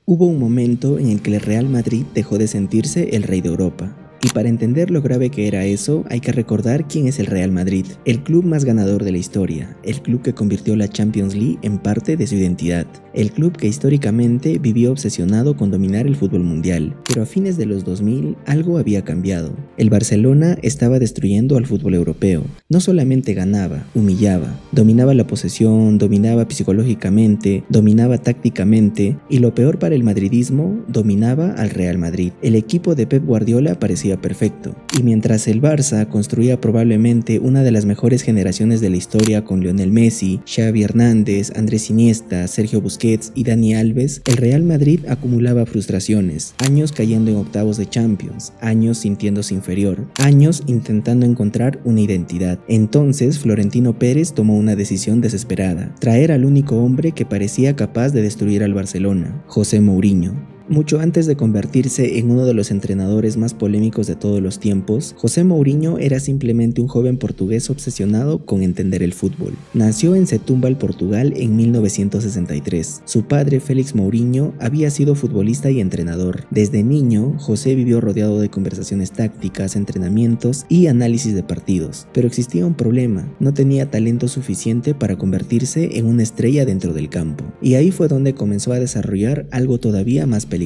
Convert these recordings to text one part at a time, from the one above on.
Hubo un momento en el que el Real Madrid dejó de sentirse el rey de Europa. Y para entender lo grave que era eso, hay que recordar quién es el Real Madrid, el club más ganador de la historia, el club que convirtió la Champions League en parte de su identidad, el club que históricamente vivió obsesionado con dominar el fútbol mundial, pero a fines de los 2000 algo había cambiado. El Barcelona estaba destruyendo al fútbol europeo. No solamente ganaba, humillaba, dominaba la posesión, dominaba psicológicamente, dominaba tácticamente y lo peor para el madridismo, dominaba al Real Madrid. El equipo de Pep Guardiola parecía perfecto, y mientras el Barça construía probablemente una de las mejores generaciones de la historia con Lionel Messi, Xavi Hernández, Andrés Iniesta, Sergio Busquets y Dani Alves, el Real Madrid acumulaba frustraciones, años cayendo en octavos de Champions, años sintiéndose inferior, años intentando encontrar una identidad. Entonces Florentino Pérez tomó una decisión desesperada: traer al único hombre que parecía capaz de destruir al Barcelona, José Mourinho. Mucho antes de convertirse en uno de los entrenadores más polémicos de todos los tiempos, José Mourinho era simplemente un joven portugués obsesionado con entender el fútbol. Nació en Setúbal, Portugal, en 1963. Su padre, Félix Mourinho, había sido futbolista y entrenador. Desde niño, José vivió rodeado de conversaciones tácticas, entrenamientos y análisis de partidos. Pero existía un problema: no tenía talento suficiente para convertirse en una estrella dentro del campo. Y ahí fue donde comenzó a desarrollar algo todavía más peligroso.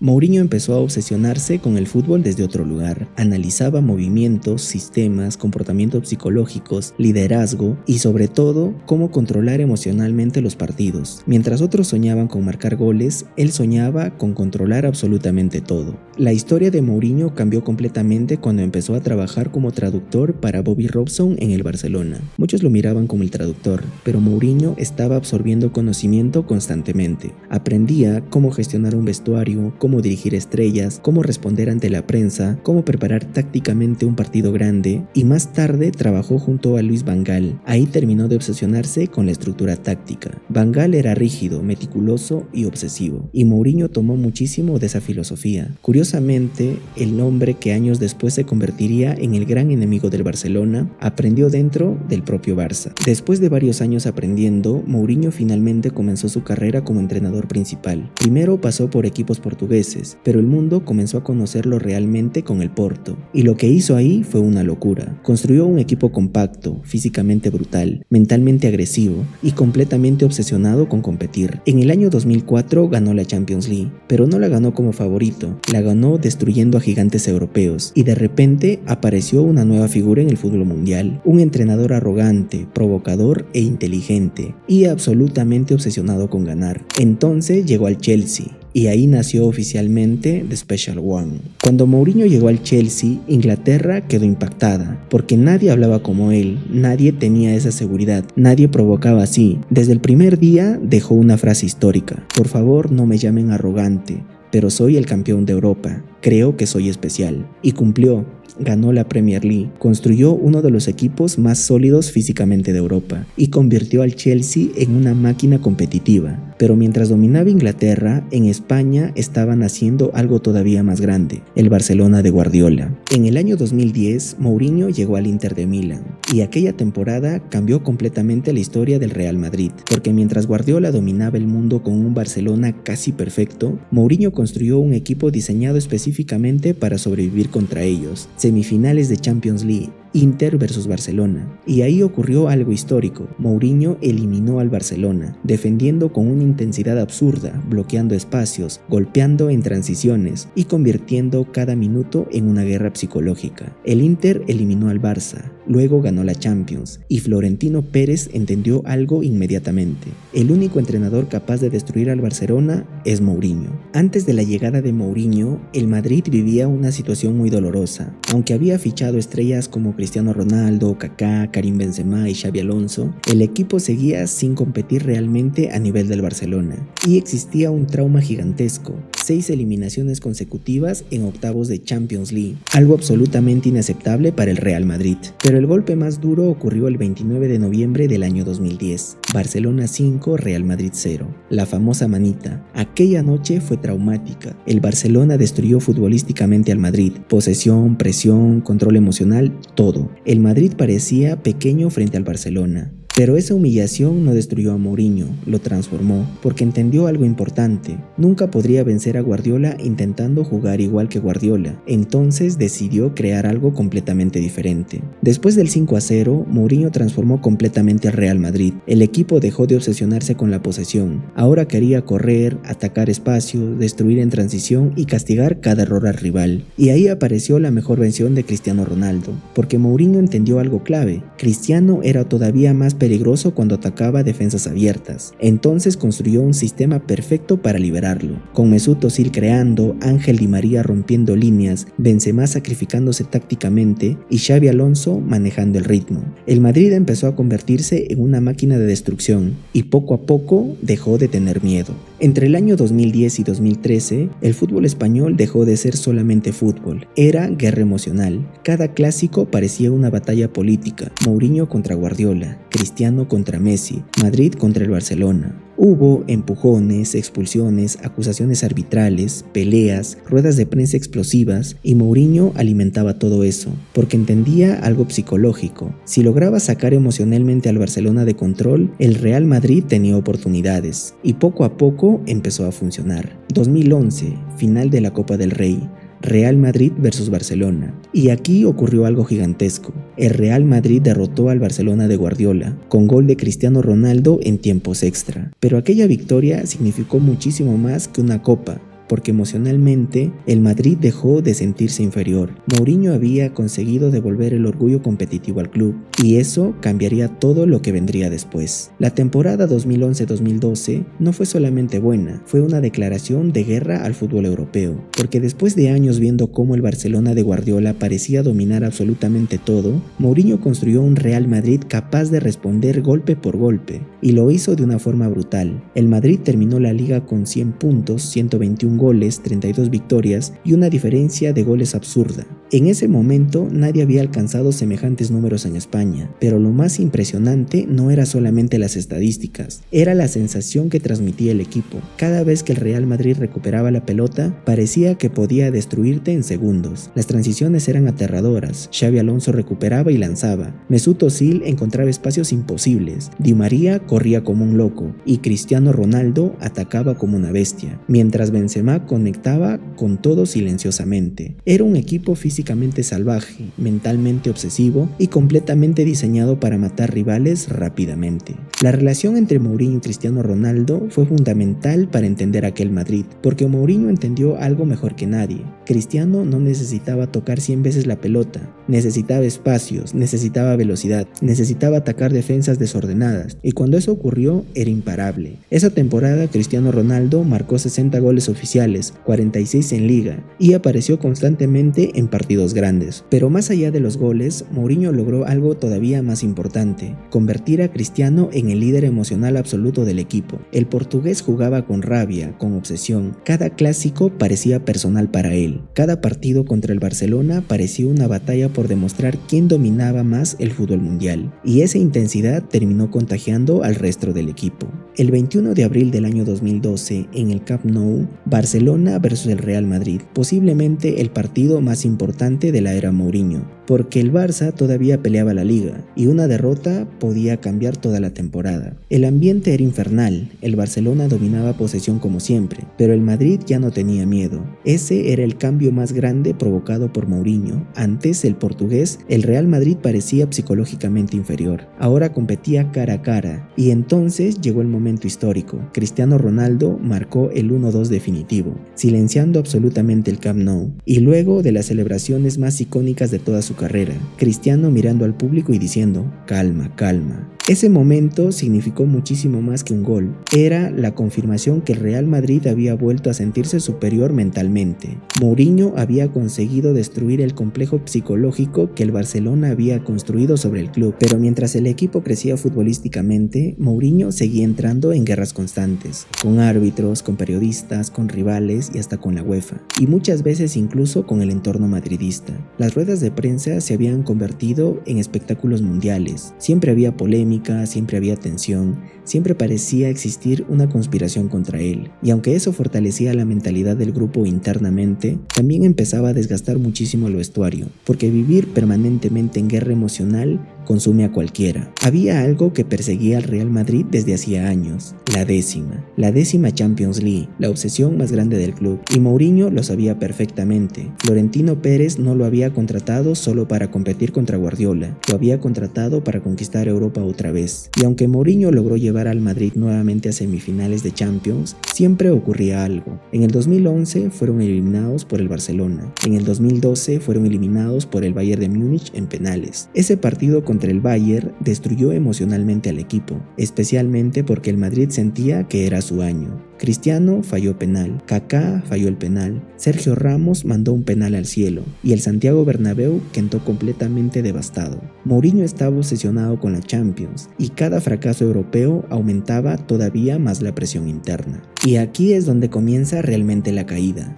Mourinho empezó a obsesionarse con el fútbol desde otro lugar. Analizaba movimientos, sistemas, comportamientos psicológicos, liderazgo y sobre todo cómo controlar emocionalmente los partidos. Mientras otros soñaban con marcar goles, él soñaba con controlar absolutamente todo. La historia de Mourinho cambió completamente cuando empezó a trabajar como traductor para Bobby Robson en el Barcelona. Muchos lo miraban como el traductor, pero Mourinho estaba absorbiendo conocimiento constantemente. Aprendía cómo gestionar un vestuario, cómo dirigir estrellas, cómo responder ante la prensa, cómo preparar tácticamente un partido grande, y más tarde trabajó junto a Luis Van Gaal. Ahí terminó de obsesionarse con la estructura táctica. Van Gaal era rígido, meticuloso y obsesivo, y Mourinho tomó muchísimo de esa filosofía. Curiosamente, el hombre que años después se convertiría en el gran enemigo del Barcelona, aprendió dentro del propio Barça. Después de varios años aprendiendo, Mourinho finalmente comenzó su carrera como entrenador principal. Primero pasó por equipos portugueses, pero el mundo comenzó a conocerlo realmente con el Porto, y lo que hizo ahí fue una locura. Construyó un equipo compacto, físicamente brutal, mentalmente agresivo y completamente obsesionado con competir. En el año 2004 ganó la Champions League, pero no la ganó como favorito, la ganó destruyendo a gigantes europeos, y de repente apareció una nueva figura en el fútbol mundial, un entrenador arrogante, provocador e inteligente, y absolutamente obsesionado con ganar. Entonces llegó al Chelsea, y ahí nació oficialmente The Special One. Cuando Mourinho llegó al Chelsea, Inglaterra quedó impactada, porque nadie hablaba como él, nadie tenía esa seguridad, nadie provocaba así. Desde el primer día dejó una frase histórica: por favor, no me llamen arrogante, pero soy el campeón de Europa, creo que soy especial. Y cumplió. Ganó la Premier League, construyó uno de los equipos más sólidos físicamente de Europa y convirtió al Chelsea en una máquina competitiva. Pero mientras dominaba Inglaterra, en España estaban haciendo algo todavía más grande: el Barcelona de Guardiola. En el año 2010, Mourinho llegó al Inter de Milán, y aquella temporada cambió completamente la historia del Real Madrid, porque mientras Guardiola dominaba el mundo con un Barcelona casi perfecto, Mourinho construyó un equipo diseñado específicamente para sobrevivir contra ellos. Semifinales de Champions League, Inter versus Barcelona. Y ahí ocurrió algo histórico: Mourinho eliminó al Barcelona, defendiendo con una intensidad absurda, bloqueando espacios, golpeando en transiciones y convirtiendo cada minuto en una guerra psicológica. El Inter eliminó al Barça, luego ganó la Champions, y Florentino Pérez entendió algo inmediatamente: el único entrenador capaz de destruir al Barcelona es Mourinho. Antes de la llegada de Mourinho, el Madrid vivía una situación muy dolorosa. Aunque había fichado estrellas como Cristiano Ronaldo, Kaká, Karim Benzema y Xabi Alonso, el equipo seguía sin competir realmente a nivel del Barcelona, y existía un trauma gigantesco: 6 eliminaciones consecutivas en octavos de Champions League, algo absolutamente inaceptable para el Real Madrid. Pero el golpe más duro ocurrió el 29 de noviembre del año 2010, Barcelona 5, Real Madrid 0, la famosa manita. Aquella noche fue traumática. El Barcelona destruyó futbolísticamente al Madrid: posesión, presión, control emocional, todo. El Madrid parecía pequeño frente al Barcelona. Pero esa humillación no destruyó a Mourinho, lo transformó, porque entendió algo importante: nunca podría vencer a Guardiola intentando jugar igual que Guardiola. Entonces decidió crear algo completamente diferente. Después del 5-0, Mourinho transformó completamente al Real Madrid. El equipo dejó de obsesionarse con la posesión. Ahora quería correr, atacar espacios, destruir en transición y castigar cada error al rival. Y ahí apareció la mejor versión de Cristiano Ronaldo, porque Mourinho entendió algo clave: Cristiano era todavía más peligroso cuando atacaba defensas abiertas. Entonces construyó un sistema perfecto para liberarlo, con Mesut Özil creando, Ángel Di María rompiendo líneas, Benzema sacrificándose tácticamente y Xabi Alonso manejando el ritmo. El Madrid empezó a convertirse en una máquina de destrucción y poco a poco dejó de tener miedo. Entre el año 2010 y 2013, el fútbol español dejó de ser solamente fútbol, era guerra emocional. Cada clásico parecía una batalla política: Mourinho contra Guardiola, Cristiano contra Messi, Madrid contra el Barcelona. Hubo empujones, expulsiones, acusaciones arbitrales, peleas, ruedas de prensa explosivas, y Mourinho alimentaba todo eso, porque entendía algo psicológico: si lograba sacar emocionalmente al Barcelona de control, el Real Madrid tenía oportunidades, y poco a poco empezó a funcionar. 2011, final de la Copa del Rey. Real Madrid versus Barcelona. Y aquí ocurrió algo gigantesco. El Real Madrid derrotó al Barcelona de Guardiola, con gol de Cristiano Ronaldo en tiempos extra. Pero aquella victoria significó muchísimo más que una copa, porque emocionalmente el Madrid dejó de sentirse inferior. Mourinho había conseguido devolver el orgullo competitivo al club, y eso cambiaría todo lo que vendría después. La temporada 2011-2012 no fue solamente buena, fue una declaración de guerra al fútbol europeo, porque después de años viendo cómo el Barcelona de Guardiola parecía dominar absolutamente todo, Mourinho construyó un Real Madrid capaz de responder golpe por golpe, y lo hizo de una forma brutal. El Madrid terminó la liga con 100 puntos, 121 goles, 32 victorias y una diferencia de goles absurda. En ese momento nadie había alcanzado semejantes números en España, pero lo más impresionante no era solamente las estadísticas, era la sensación que transmitía el equipo. Cada vez que el Real Madrid recuperaba la pelota, parecía que podía destruirte en segundos. Las transiciones eran aterradoras, Xabi Alonso recuperaba y lanzaba, Mesut Özil encontraba espacios imposibles, Di María corría como un loco y Cristiano Ronaldo atacaba como una bestia, mientras Benzema conectaba con todo silenciosamente. Era un equipo físicamente salvaje, mentalmente obsesivo y completamente diseñado para matar rivales rápidamente. La relación entre Mourinho y Cristiano Ronaldo fue fundamental para entender aquel Madrid, porque Mourinho entendió algo mejor que nadie: Cristiano no necesitaba tocar 100 veces la pelota, necesitaba espacios, necesitaba velocidad, necesitaba atacar defensas desordenadas, y cuando eso ocurrió era imparable. Esa temporada Cristiano Ronaldo marcó 60 goles oficiales, 46 en liga, y apareció constantemente en partidos grandes. Pero más allá de los goles, Mourinho logró algo todavía más importante: convertir a Cristiano en el líder emocional absoluto del equipo. El portugués jugaba con rabia, con obsesión. Cada clásico parecía personal para él. Cada partido contra el Barcelona parecía una batalla por demostrar quién dominaba más el fútbol mundial, y esa intensidad terminó contagiando al resto del equipo. El 21 de abril del año 2012, en el Camp Nou, Barcelona versus el Real Madrid, posiblemente el partido más importante de la era Mourinho, porque el Barça todavía peleaba la liga, y una derrota podía cambiar toda la temporada. El ambiente era infernal, el Barcelona dominaba posesión como siempre, pero el Madrid ya no tenía miedo. Ese era el cambio más grande provocado por Mourinho. Antes, el portugués, el Real Madrid parecía psicológicamente inferior. Ahora competía cara a cara, y entonces llegó el momento histórico. Cristiano Ronaldo marcó el 1-2 definitivo, silenciando absolutamente el Camp Nou, y luego de las celebraciones más icónicas de toda su carrera, Cristiano mirando al público y diciendo: calma, calma. Ese momento significó muchísimo más que un gol. Era la confirmación que el Real Madrid había vuelto a sentirse superior mentalmente. Mourinho había conseguido destruir el complejo psicológico que el Barcelona había construido sobre el club, pero mientras el equipo crecía futbolísticamente, Mourinho seguía entrando en guerras constantes, con árbitros, con periodistas, con rivales y hasta con la UEFA, y muchas veces incluso con el entorno madridista. Las ruedas de prensa se habían convertido en espectáculos mundiales. Siempre había polémica, siempre había tensión, siempre parecía existir una conspiración contra él, y aunque eso fortalecía la mentalidad del grupo internamente, también empezaba a desgastar muchísimo el vestuario, porque vivir permanentemente en guerra emocional consume a cualquiera. Había algo que perseguía al Real Madrid desde hacía años, la décima Champions League, la obsesión más grande del club, y Mourinho lo sabía perfectamente. Florentino Pérez no lo había contratado solo para competir contra Guardiola, lo había contratado para conquistar Europa otra vez. Y aunque Mourinho logró llevar al Madrid nuevamente a semifinales de Champions, siempre ocurría algo. En el 2011 fueron eliminados por el Barcelona, en el 2012 fueron eliminados por el Bayern de Múnich en penales. Ese partido contra el Bayern destruyó emocionalmente al equipo, especialmente porque el Madrid sentía que era su año. Cristiano falló penal, Kaká falló el penal, Sergio Ramos mandó un penal al cielo y el Santiago Bernabéu quedó completamente devastado. Mourinho estaba obsesionado con la Champions y cada fracaso europeo aumentaba todavía más la presión interna. Y aquí es donde comienza realmente la caída.